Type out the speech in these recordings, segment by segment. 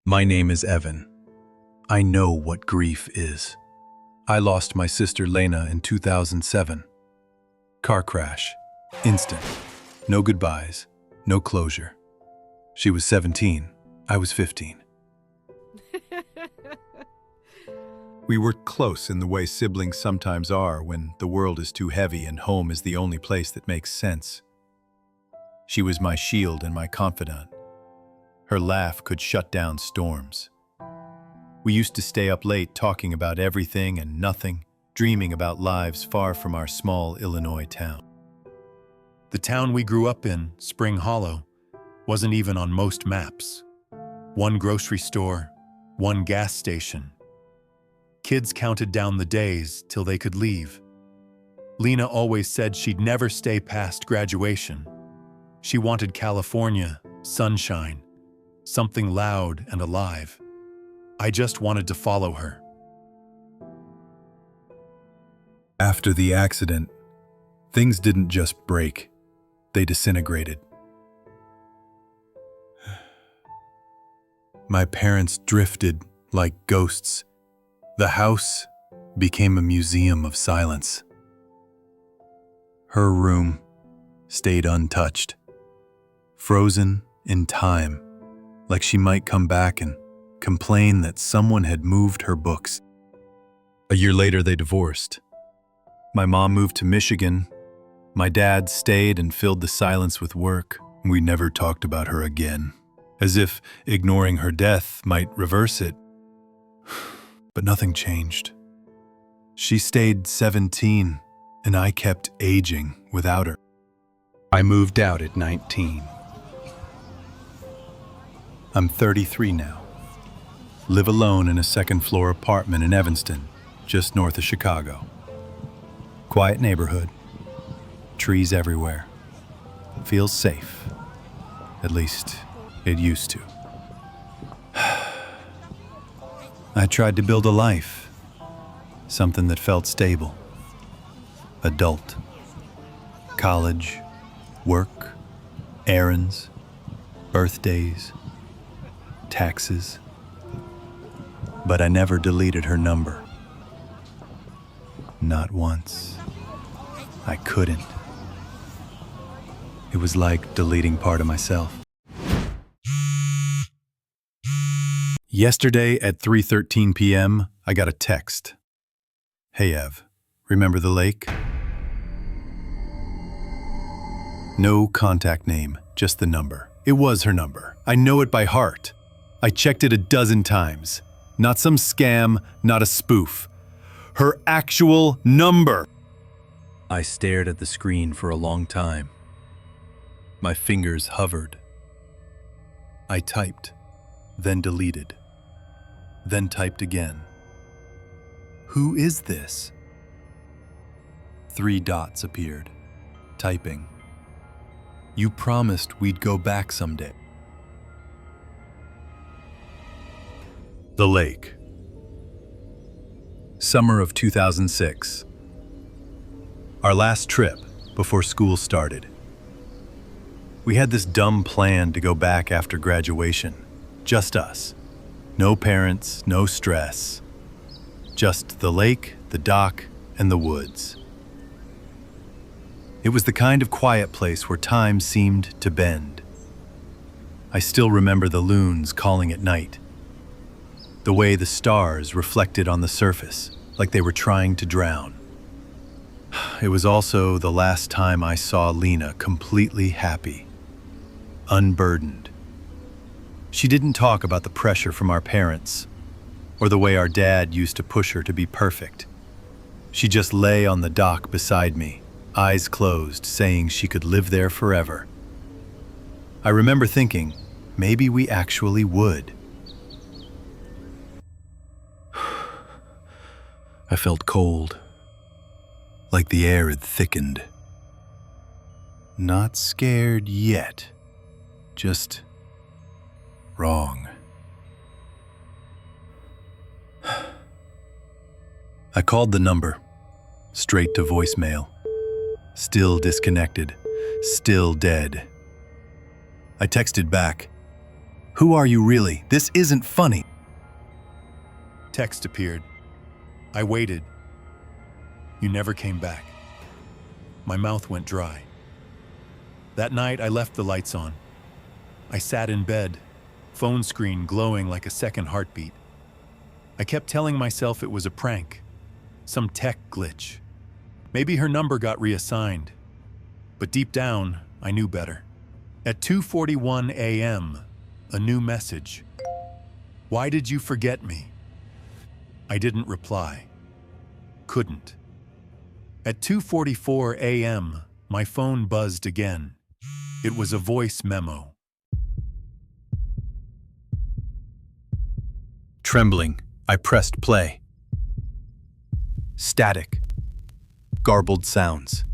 My name is Evan. I know what grief is. I lost my sister Lena in 2007. Car crash. Instant. No goodbyes. No closure. She was 17. I was 15. We were close in the way siblings sometimes are when the world is too heavy and home is the only place that makes sense. She was my shield and my confidant. Her laugh could shut down storms. We used to stay up late talking about everything and nothing, dreaming about lives far from our small Illinois town. The town we grew up in, Spring Hollow, wasn't even on most maps. One grocery store, one gas station. Kids counted down the days till they could leave. Lena always said she'd never stay past graduation. She wanted California, sunshine, something loud and alive. I just wanted to follow her. After the accident, things didn't just break, they disintegrated. My parents drifted like ghosts. The house became a museum of silence. Her room stayed untouched, frozen in time, like she might come back and complain that someone had moved her books. A year later, they divorced. My mom moved to Michigan. My dad stayed and filled the silence with work. We never talked about her again, as if ignoring her death might reverse it. But nothing changed. She stayed 17, and I kept aging without her. I moved out at 19. I'm 33 now. Live alone in a second-floor apartment in Evanston, just north of Chicago. Quiet neighborhood. Trees everywhere. Feels safe. At least, it used to. I tried to build a life. Something that felt stable. Adult. College. Work. Errands. Birthdays. Taxes. But I never deleted her number. Not once. I couldn't. It was like deleting part of myself. Yesterday at 3:13 p.m., I got a text. Hey Ev, remember the lake? No contact name, just the number. It was her number. I know it by heart. I checked it a dozen times. Not some scam, not a spoof. Her actual number. I stared at the screen for a long time. My fingers hovered. I typed, then deleted, then typed again. Who is this? 3 dots appeared, typing. You promised we'd go back someday. The lake. Summer of 2006. Our last trip before school started. We had this dumb plan to go back after graduation. Just us. No parents, no stress. Just the lake, the dock, and the woods. It was the kind of quiet place where time seemed to bend. I still remember the loons calling at night. The way the stars reflected on the surface, like they were trying to drown. It was also the last time I saw Lena completely happy, unburdened. She didn't talk about the pressure from our parents, or the way our dad used to push her to be perfect. She just lay on the dock beside me, eyes closed, saying she could live there forever. I remember thinking, maybe we actually would. I felt cold, like the air had thickened. Not scared yet, just wrong. I called the number, straight to voicemail. Still disconnected, still dead. I texted back, Who are you really? This isn't funny. Text appeared. I waited. You never came back. My mouth went dry. That night, I left the lights on. I sat in bed, phone screen glowing like a second heartbeat. I kept telling myself it was a prank, some tech glitch. Maybe her number got reassigned. But deep down, I knew better. At 2:41 a.m., a new message. Why did you forget me? I didn't reply. Couldn't. At 2:44 a.m., my phone buzzed again. It was a voice memo. Trembling, I pressed play. Static. Garbled sounds.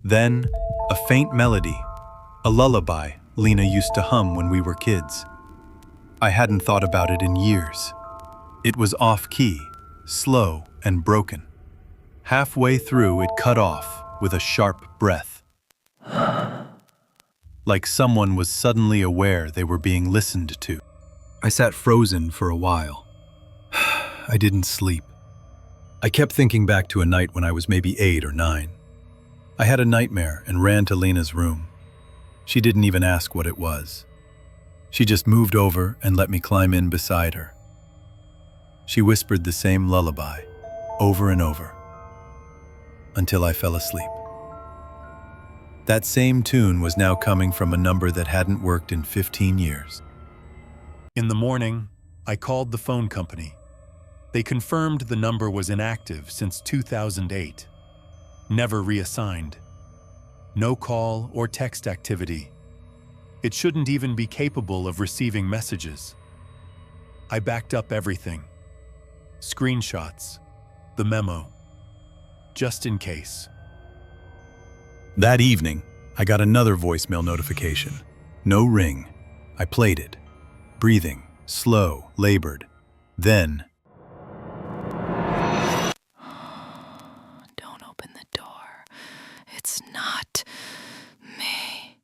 Then, a faint melody, a lullaby Lena used to hum when we were kids. I hadn't thought about it in years. It was off-key, slow and broken. Halfway through, it cut off with a sharp breath. Like someone was suddenly aware they were being listened to. I sat frozen for a while. I didn't sleep. I kept thinking back to a night when I was maybe 8 or 9. I had a nightmare and ran to Lena's room. She didn't even ask what it was. She just moved over and let me climb in beside her. She whispered the same lullaby, over and over, until I fell asleep. That same tune was now coming from a number that hadn't worked in 15 years. In the morning, I called the phone company. They confirmed the number was inactive since 2008. Never reassigned. No call or text activity. It shouldn't even be capable of receiving messages. I backed up everything. Screenshots, the memo, just in case. That evening, I got another voicemail notification. No ring. I played it. Breathing, slow, labored. Then, don't open the door. It's not me.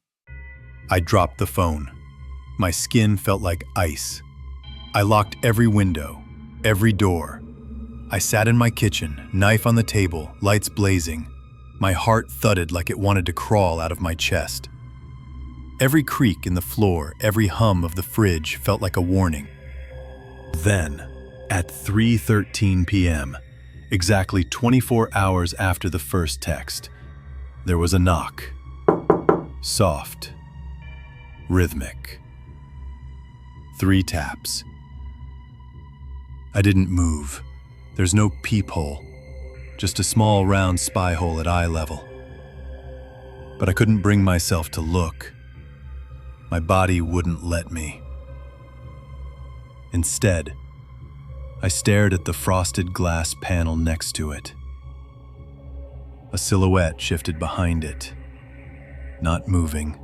I dropped the phone. My skin felt like ice. I locked every window, every door. I sat in my kitchen, knife on the table, lights blazing. My heart thudded like it wanted to crawl out of my chest. Every creak in the floor, every hum of the fridge felt like a warning. Then, at 3:13 p.m., exactly 24 hours after the first text, there was a knock. Soft. Rhythmic. 3 taps. I didn't move. There's no peephole. Just a small round spy hole at eye level. But I couldn't bring myself to look. My body wouldn't let me. Instead, I stared at the frosted glass panel next to it. A silhouette shifted behind it, not moving,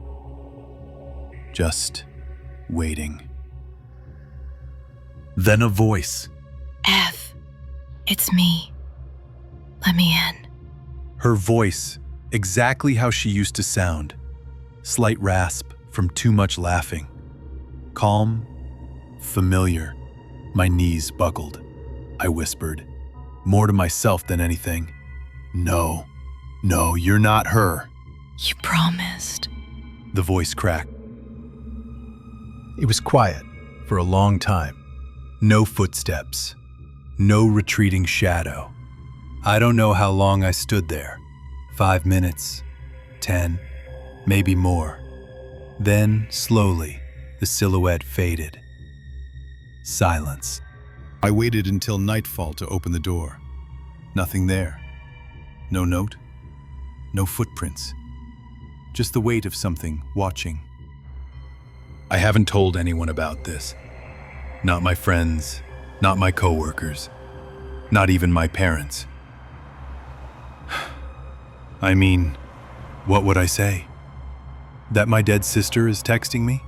just waiting. Then a voice. F, it's me. Let me in. Her voice, exactly how she used to sound. Slight rasp from too much laughing. Calm, familiar. My knees buckled. I whispered, more to myself than anything. No, you're not her. You promised. The voice cracked. It was quiet for a long time. No footsteps. No retreating shadow. I don't know how long I stood there. 5 minutes, 10, maybe more. Then, slowly, the silhouette faded. Silence. I waited until nightfall to open the door. Nothing there. No note. No footprints. Just the weight of something watching. I haven't told anyone about this. Not my friends, not my coworkers, not even my parents. I mean, what would I say? That my dead sister is texting me?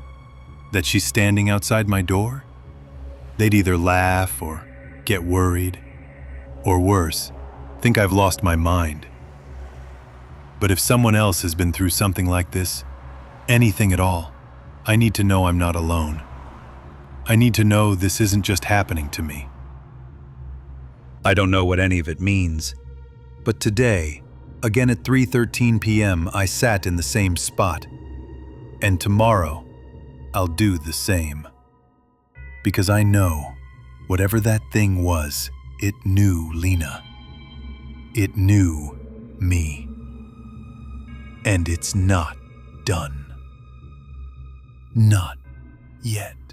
That she's standing outside my door? They'd either laugh or get worried, or worse, think I've lost my mind. But if someone else has been through something like this, anything at all, I need to know I'm not alone. I need to know this isn't just happening to me. I don't know what any of it means, but today, again at 3:13 p.m., I sat in the same spot. And tomorrow, I'll do the same. Because I know, whatever that thing was, it knew Lena. It knew me. And it's not done. Not yet.